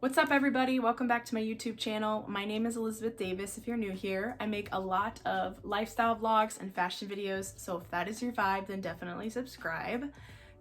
What's up everybody? Welcome back to my YouTube channel. My name is Elizabeth Davis if you're new here. I make a lot of lifestyle vlogs and fashion videos, so if that is your vibe, then definitely subscribe.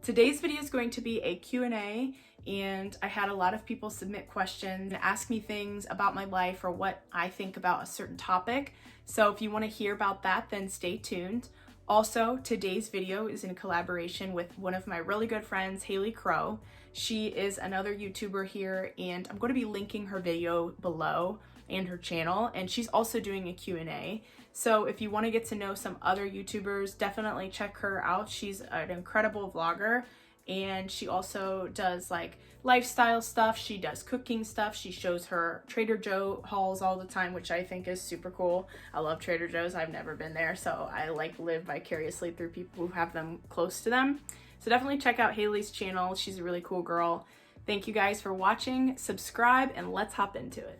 Today's video is going to be a Q&A, and I had a lot of people submit questions and ask me things about my life or what I think about a certain topic. So if you want to hear about that, then stay tuned. Also, today's video is in collaboration with one of my really good friends, Haley Crow. She is another YouTuber here, and I'm going to be linking her video below and her channel, and she's also doing a Q&A. So if you want to get to know some other YouTubers, definitely check her out. She's an incredible vlogger, and she also does like lifestyle stuff. She does cooking stuff. She shows her Trader Joe hauls all the time, which I think is super cool. I love Trader Joe's. I've never been there, so I like live vicariously through people who have them close to them. So definitely check out Haley's channel. She's a really cool girl. Thank you guys for watching. Subscribe and let's hop into it.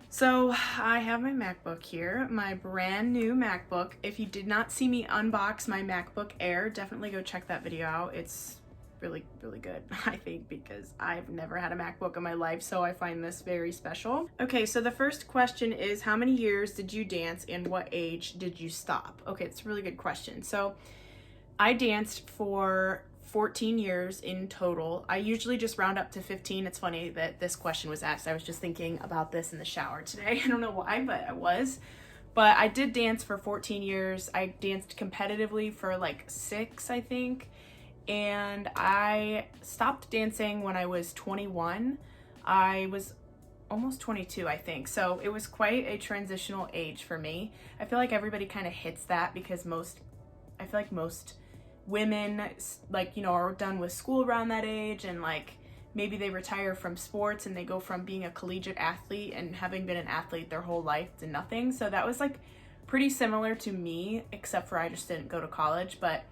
So I have my MacBook here, my brand new MacBook. If you did not see me unbox my MacBook Air, definitely go check that video out. It's really good, I think, because I've never had a MacBook in my life, so I find this very special. Okay, so the first question is, how many years did you dance and what age did you stop? Okay, it's a really good question. So I danced for 14 years in total. I usually just round up to 15. It's funny that this question was asked. I was just thinking about this in the shower today. I don't know why, but I was. But I did dance for 14 years. I danced competitively for like 6, I think. And I stopped dancing when I was 21. I was almost 22, I think. So it was quite a transitional age for me. I feel like everybody kind of hits that because I feel like most women, like, you know, are done with school around that age, and like maybe they retire from sports and they go from being a collegiate athlete and having been an athlete their whole life to nothing. So that was like pretty similar to me, except for I just didn't go to college. But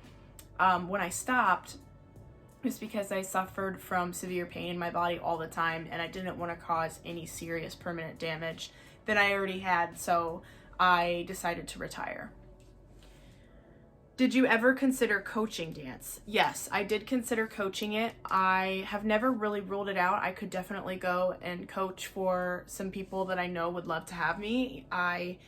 when I stopped, it was because I suffered from severe pain in my body all the time, and I didn't want to cause any serious permanent damage that I already had, so I decided to retire. Did you ever consider coaching dance? Yes, I did consider coaching it. I have never really ruled it out. I could definitely go and coach for some people that I know would love to have me. I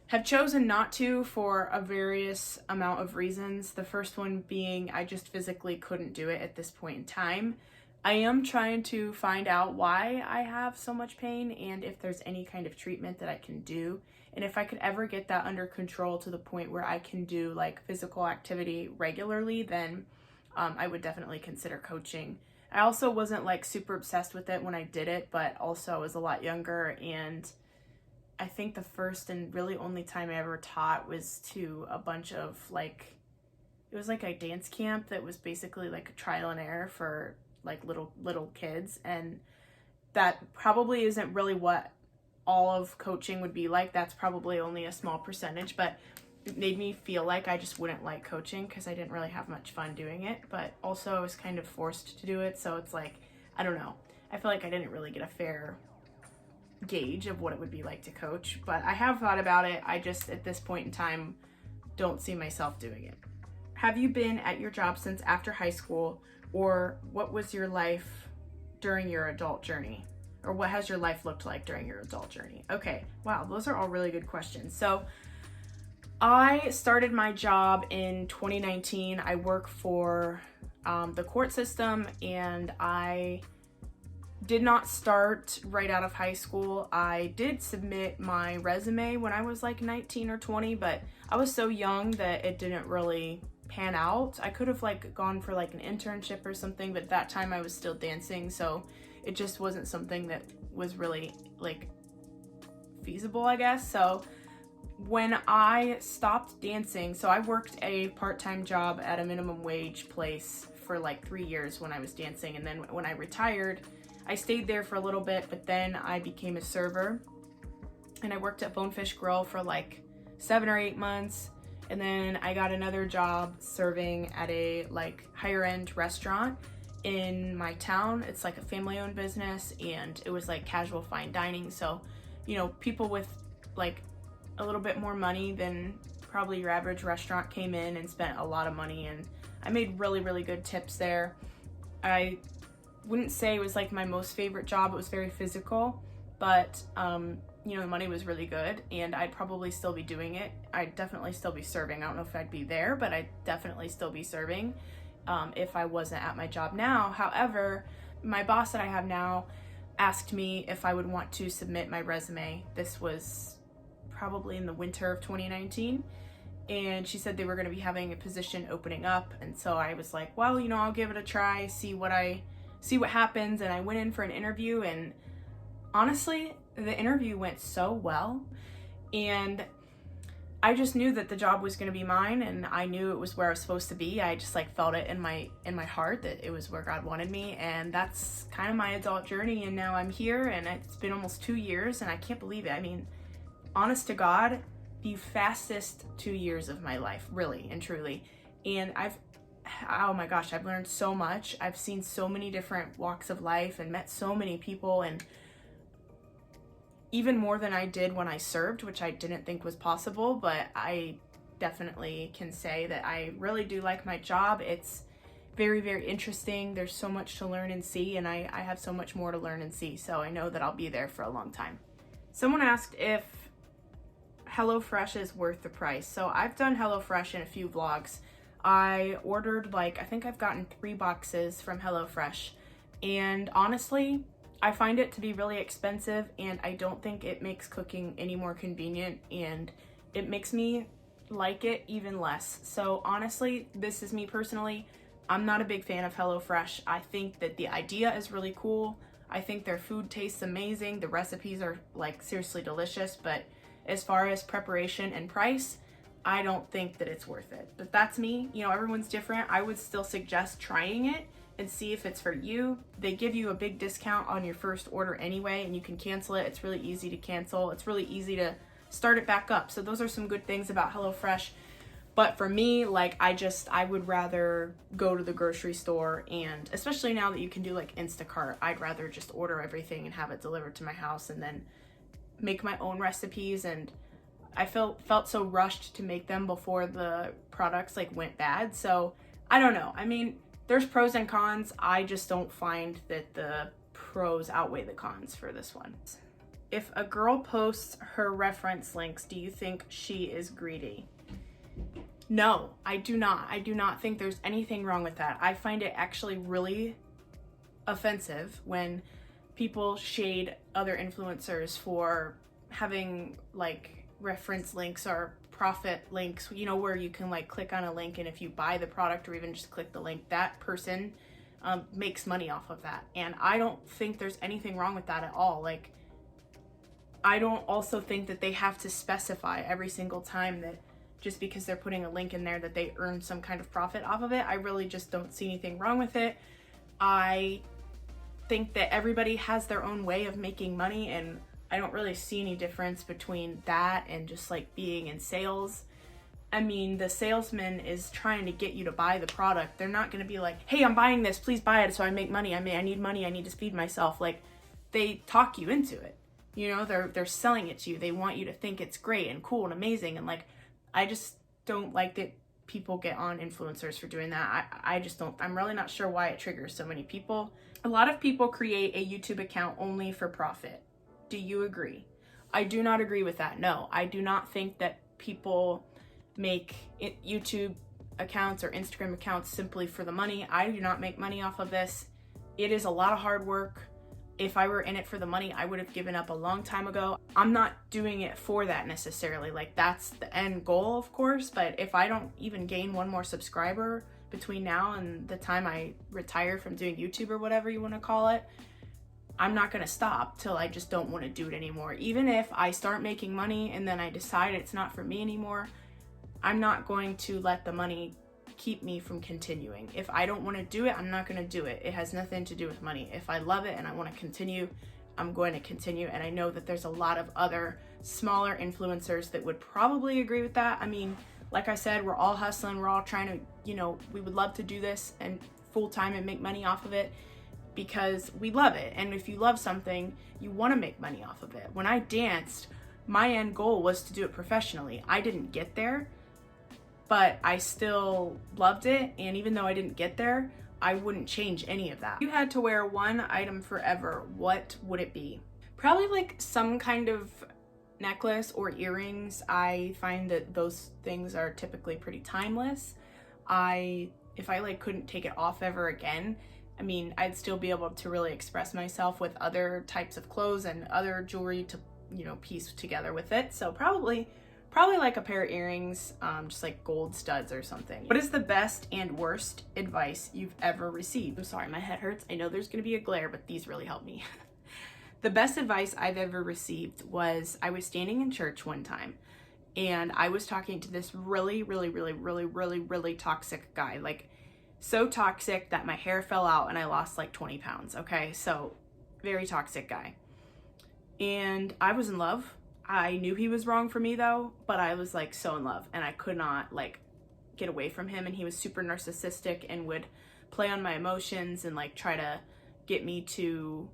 have chosen not to for a various amount of reasons. The first one being I just physically couldn't do it at this point in time. I am trying to find out why I have so much pain and if there's any kind of treatment that I can do. And if I could ever get that under control to the point where I can do like physical activity regularly, then I would definitely consider coaching. I also wasn't like super obsessed with it when I did it, but also I was a lot younger, and I think the first and really only time I ever taught was to a bunch of like, it was like a dance camp that was basically like a trial and error for like little kids, and that probably isn't really what all of coaching would be like. That's probably only a small percentage, but it made me feel like I just wouldn't like coaching because I didn't really have much fun doing it, but also I was kind of forced to do it, so it's like, I don't know. I feel like I didn't really get a fair gauge of what it would be like to coach, but I have thought about it. I just, at this point in time, don't see myself doing it. Have you been at your job since after high school, or what was your life during your adult journey? Or what has your life looked like during your adult journey? Okay, wow, those are all really good questions. So I started my job in 2019. I work for the court system, and I did not start right out of high school. I did submit my resume when I was like 19 or 20, but I was so young that it didn't really pan out. I could have like gone for like an internship or something, but that time I was still dancing, so it just wasn't something that was really like feasible, I guess. So when I stopped dancing, so I worked a part-time job at a minimum wage place for like 3 years when I was dancing, and then when I retired, I stayed there for a little bit, but then I became a server, and I worked at Bonefish Grill for like 7 or 8 months, and then I got another job serving at a like higher end restaurant in my town. It's like a family-owned business, and it was like casual fine dining, so you know, people with like a little bit more money than probably your average restaurant came in and spent a lot of money, and I made really good tips there. I wouldn't say it was like my most favorite job. It was very physical, but you know, the money was really good, and I'd probably still be doing it. I'd definitely still be serving. I don't know if I'd be there, but I'd definitely still be serving if I wasn't at my job now. However, my boss that I have now asked me if I would want to submit my resume. This was probably in the winter of 2019, and she said they were going to be having a position opening up, and so I was like, well, you know, I'll give it a try, see what happens. And I went in for an interview, and honestly, the interview went so well, and I just knew that the job was going to be mine, and I knew it was where I was supposed to be. I just like felt it in my heart that it was where God wanted me, and that's kind of my adult journey. And now I'm here, and it's been almost 2 years, and I can't believe it. I mean, honest to God, the fastest 2 years of my life, really and truly. And oh my gosh, I've learned so much. I've seen so many different walks of life and met so many people, and even more than I did when I served, which I didn't think was possible. But I definitely can say that I really do like my job. It's very, very interesting. There's so much to learn and see, and I have so much more to learn and see, so I know that I'll be there for a long time. Someone asked if HelloFresh is worth the price. So I've done HelloFresh in a few vlogs. I ordered, I think I've gotten 3 boxes from HelloFresh, and honestly, I find it to be really expensive, and I don't think it makes cooking any more convenient, and it makes me like it even less. So honestly, this is me personally. I'm not a big fan of HelloFresh. I think that the idea is really cool. I think their food tastes amazing. The recipes are like seriously delicious, but as far as preparation and price, I don't think that it's worth it. But that's me. You know, everyone's different. I would still suggest trying it and see if it's for you. They give you a big discount on your first order anyway, and you can cancel it. It's really easy to cancel. It's really easy to start it back up. So those are some good things about HelloFresh. But for me, I would rather go to the grocery store, and especially now that you can do like Instacart, I'd rather just order everything and have it delivered to my house and then make my own recipes. And I felt so rushed to make them before the products went bad. So I don't know. I mean, there's pros and cons. I just don't find that the pros outweigh the cons for this one. If a girl posts her reference links, do you think she is greedy? No, I do not. I do not think there's anything wrong with that. I find it actually really offensive when people shade other influencers for having reference links or profit links, you know, where you can click on a link, and if you buy the product or even just click the link, that person makes money off of that. And I don't think there's anything wrong with that at all. I don't also think that they have to specify every single time that just because they're putting a link in there that they earn some kind of profit off of it. I really just don't see anything wrong with it. I think that everybody has their own way of making money, and I don't really see any difference between that and just being in sales. I mean, the salesman is trying to get you to buy the product. They're not going to be like, hey, I'm buying this, please buy it so I make money. I need money, I need to feed myself. They talk you into it. You know, they're selling it to you. They want you to think it's great and cool and amazing. And I just don't like that people get on influencers for doing that. I just don't. I'm really not sure why it triggers so many people. A lot of people create a YouTube account only for profit. Do you agree? I do not agree with that. No, I do not think that people make YouTube accounts or Instagram accounts simply for the money. I do not make money off of this. It is a lot of hard work. If I were in it for the money, I would have given up a long time ago. I'm not doing it for that necessarily. That's the end goal, of course, but if I don't even gain one more subscriber between now and the time I retire from doing YouTube or whatever you want to call it, I'm not going to stop till I just don't want to do it anymore. Even if I start making money and then I decide it's not for me anymore, I'm not going to let the money keep me from continuing. If I don't want to do it, I'm not going to do it. It has nothing to do with money. If I love it and I want to continue, I'm going to continue. And I know that there's a lot of other smaller influencers that would probably agree with that. I mean, like I said, we're all hustling. We're all trying to, we would love to do this and full time and make money off of it, because we love it. And if you love something, you want to make money off of it. When I danced, my end goal was to do it professionally. I didn't get there, but I still loved it. And even though I didn't get there, I wouldn't change any of that. If you had to wear one item forever, what would it be? Probably like some kind of necklace or earrings. I find that those things are typically pretty timeless. If I like couldn't take it off ever again, I mean, I'd still be able to really express myself with other types of clothes and other jewelry to, you know, piece together with it. So probably like a pair of earrings, just like gold studs or something. What is the best and worst advice you've ever received? I'm sorry, my head hurts. I know there's gonna be a glare, but these really help me. The best advice I've ever received was, I was standing in church one time and I was talking to this really toxic guy, like so toxic that my hair fell out and I lost like 20 pounds. Okay, so very toxic guy. And I was in love. I knew he was wrong for me though, but I was like so in love and I could not like get away from him. And he was super narcissistic and would play on my emotions and like try to get me to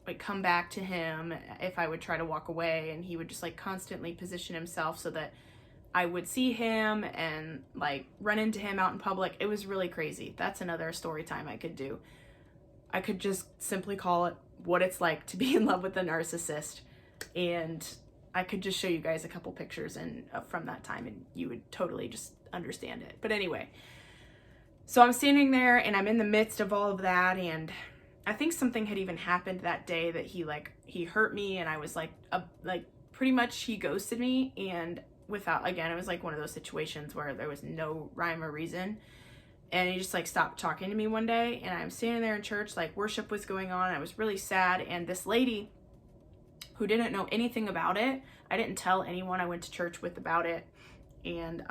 like come back to him if I would try to walk away. And he would just like constantly position himself so that I would see him and like run into him out in public. It was really crazy. That's another story time I could do. I could just simply call it what it's like to be in love with a narcissist. And I could just show you guys a couple pictures and from that time and you would totally just understand it. But anyway, so I'm standing there and I'm in the midst of all of that, and I think something had even happened that day that he hurt me, and I was like pretty much he ghosted me, and without, again, it was like one of those situations where there was no rhyme or reason, and he just like stopped talking to me one day. And I'm standing there in church, like worship was going on, I was really sad, and this lady who didn't know anything about it, I didn't tell anyone I went to church with about it, and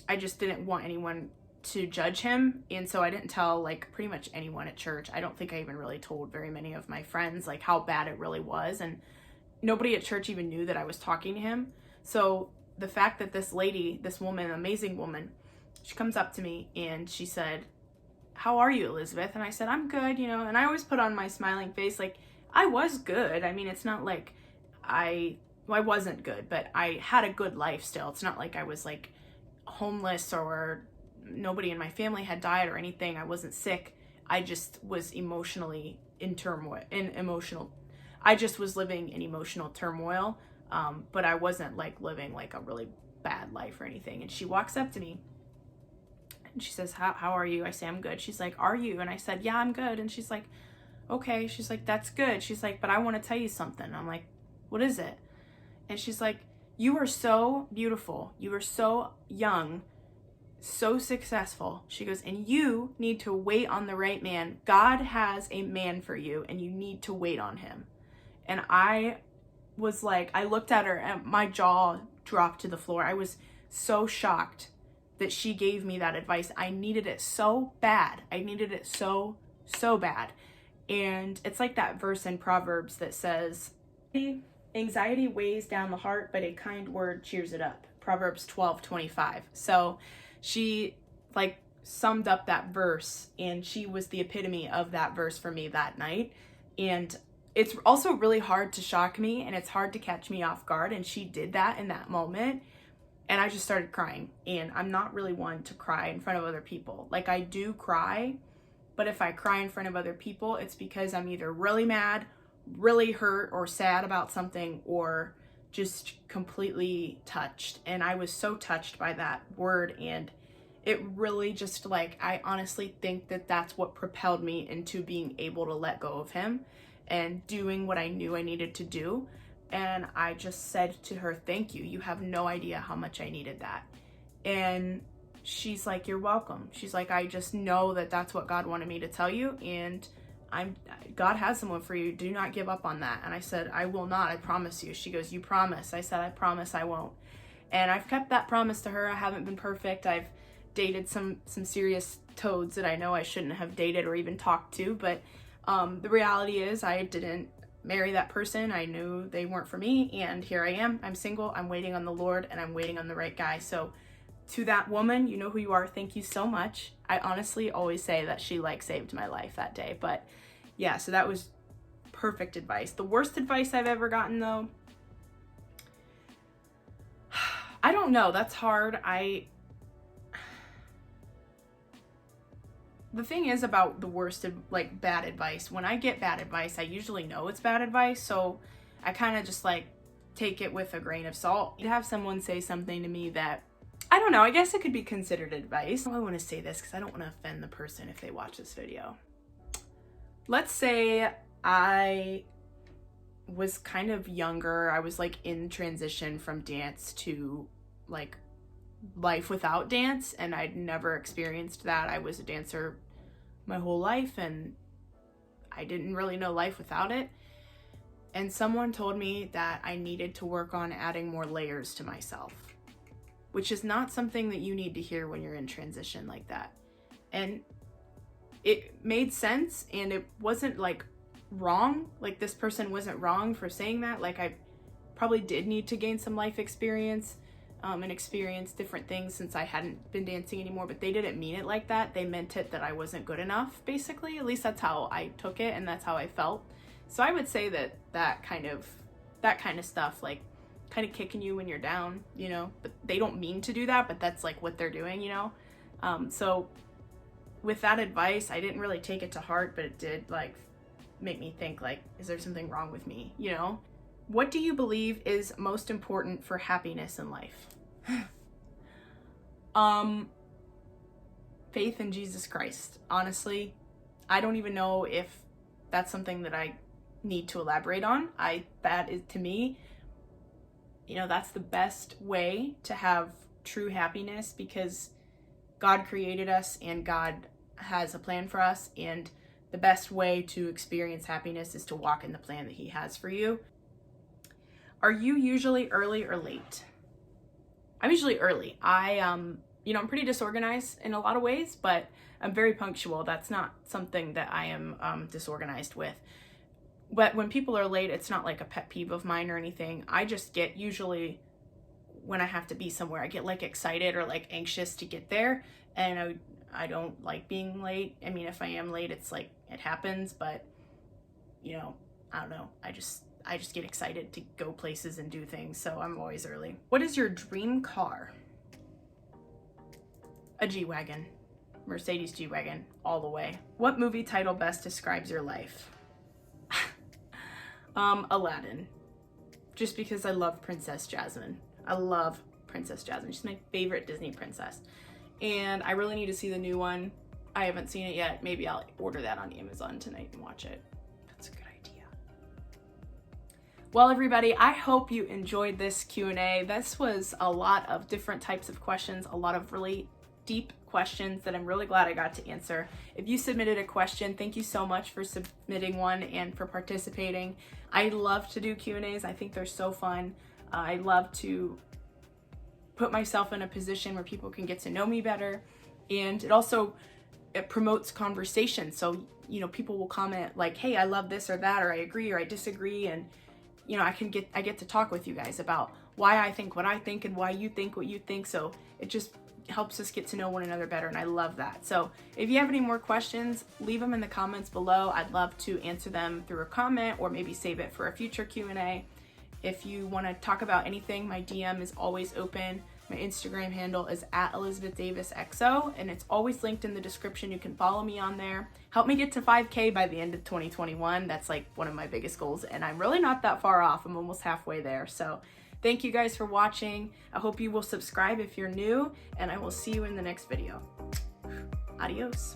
I just didn't want anyone to judge him, and so I didn't tell like pretty much anyone at church. I don't think I even really told very many of my friends like how bad it really was, and nobody at church even knew that I was talking to him. So the fact that this lady, this woman, amazing woman, she comes up to me and she said, "How are you, Elizabeth?" And I said, "I'm good," you know, and I always put on my smiling face, like I was good. I mean, it's not like I wasn't good, but I had a good life still. It's not like I was like homeless or nobody in my family had died or anything. I wasn't sick. I just was emotionally in turmoil, I just was living in emotional turmoil, but I wasn't like living like a really bad life or anything. And she walks up to me and she says, how are you? I say, "I'm good." She's like, "Are you?" And I said, "Yeah, I'm good." And she's like, "Okay." She's like, "That's good." She's like, "But I want to tell you something." I'm like, "What is it?" And she's like, "You are so beautiful. You are so young, so successful." She goes, "And you need to wait on the right man. God has a man for you and you need to wait on him." And I was like, I looked at her and my jaw dropped to the floor. I was so shocked that she gave me that advice. I needed it so bad. I needed it so bad. And it's like that verse in Proverbs that says, "Anxiety weighs down the heart, but a kind word cheers it up." Proverbs 12:25. So she like summed up that verse, and she was the epitome of that verse for me that night. And it's also really hard to shock me, and it's hard to catch me off guard, and she did that in that moment. And I just started crying, and I'm not really one to cry in front of other people. Like I do cry, but if I cry in front of other people, it's because I'm either really mad, really hurt or sad about something, or just completely touched. And I was so touched by that word, and it really just like, I honestly think that that's what propelled me into being able to let go of him and doing what I knew I needed to do. And I just said to her, "Thank you. You have no idea how much I needed that." And she's like, "You're welcome." She's like, "I just know that that's what God wanted me to tell you, and God has someone for you. Do not give up on that." And I said, "I will not. I promise you." She goes, "You promise?" I said, "I promise I won't." And I've kept that promise to her. I haven't been perfect. I've dated some serious toads that I know I shouldn't have dated or even talked to, but the reality is I didn't marry that person. I knew they weren't for me, and here I am. I'm single. I'm waiting on the Lord, and I'm waiting on the right guy. So to that woman, you know who you are. Thank you so much. I honestly always say that she like saved my life that day. But yeah, so that was perfect advice. The worst advice I've ever gotten though, I don't know. That's hard. The thing is about the worst of like bad advice, when I get bad advice, I usually know it's bad advice, so I kind of just like take it with a grain of salt. To have someone say something to me that, I don't know, I guess it could be considered advice. I want to say this because I don't want to offend the person if they watch this video. Let's say I was kind of younger, I was like in transition from dance to like life without dance, and I'd never experienced that. I was a dancer my whole life and I didn't really know life without it. And someone told me that I needed to work on adding more layers to myself, which is not something that you need to hear when you're in transition like that. And it made sense, and it wasn't like wrong. Like, this person wasn't wrong for saying that. Like, I probably did need to gain some life experience and experience different things since I hadn't been dancing anymore, but they didn't mean it like that. They meant it that I wasn't good enough, basically. At least that's how I took it, and that's how I felt. So I would say that that kind of stuff, like kind of kicking you when you're down, you know, but they don't mean to do that, but that's like what they're doing, you know? So with that advice, I didn't really take it to heart, but it did like make me think, like, is there something wrong with me, you know? What do you believe is most important for happiness in life? Faith in Jesus Christ. Honestly, I don't even know if that's something that I need to elaborate on. That is, to me, you know, that's the best way to have true happiness, because God created us and God has a plan for us, and the best way to experience happiness is to walk in the plan that He has for you. Are you usually early or late? I'm usually early. You know, I'm pretty disorganized in a lot of ways, but I'm very punctual. That's not something that I am disorganized with. But when people are late, it's not like a pet peeve of mine or anything. I just get, usually when I have to be somewhere, I get like excited or like anxious to get there, and I don't like being late. I mean, if I am late, it's like it happens, but you know, I don't know. I just get excited to go places and do things, so I'm always early. What is your dream car? A G-Wagon. Mercedes G-Wagon, all the way. What movie title best describes your life? Aladdin. Just because I love Princess Jasmine. I love Princess Jasmine. She's my favorite Disney princess. And I really need to see the new one. I haven't seen it yet. Maybe I'll order that on Amazon tonight and watch it. That's a good idea. Well, everybody, I hope you enjoyed this Q&A. This was a lot of different types of questions, a lot of really deep questions that I'm really glad I got to answer. If you submitted a question, thank you so much for submitting one and for participating. I love to do Q&As. I think they're so fun. I love to put myself in a position where people can get to know me better, and it promotes conversation. So, you know, people will comment like, hey, I love this or that, or I agree or I disagree, and you know, I get to talk with you guys about why I think what I think and why you think what you think. So it just helps us get to know one another better, and I love that. So if you have any more questions, leave them in the comments below. I'd love to answer them through a comment, or maybe save it for a future Q&A. If you want to talk about anything, my DM is always open. My Instagram handle is @ElizabethDavisXO, and it's always linked in the description. You can follow me on there. Help me get to 5K by the end of 2021. That's like one of my biggest goals, and I'm really not that far off. I'm almost halfway there. So thank you guys for watching. I hope you will subscribe if you're new, and I will see you in the next video. Adios.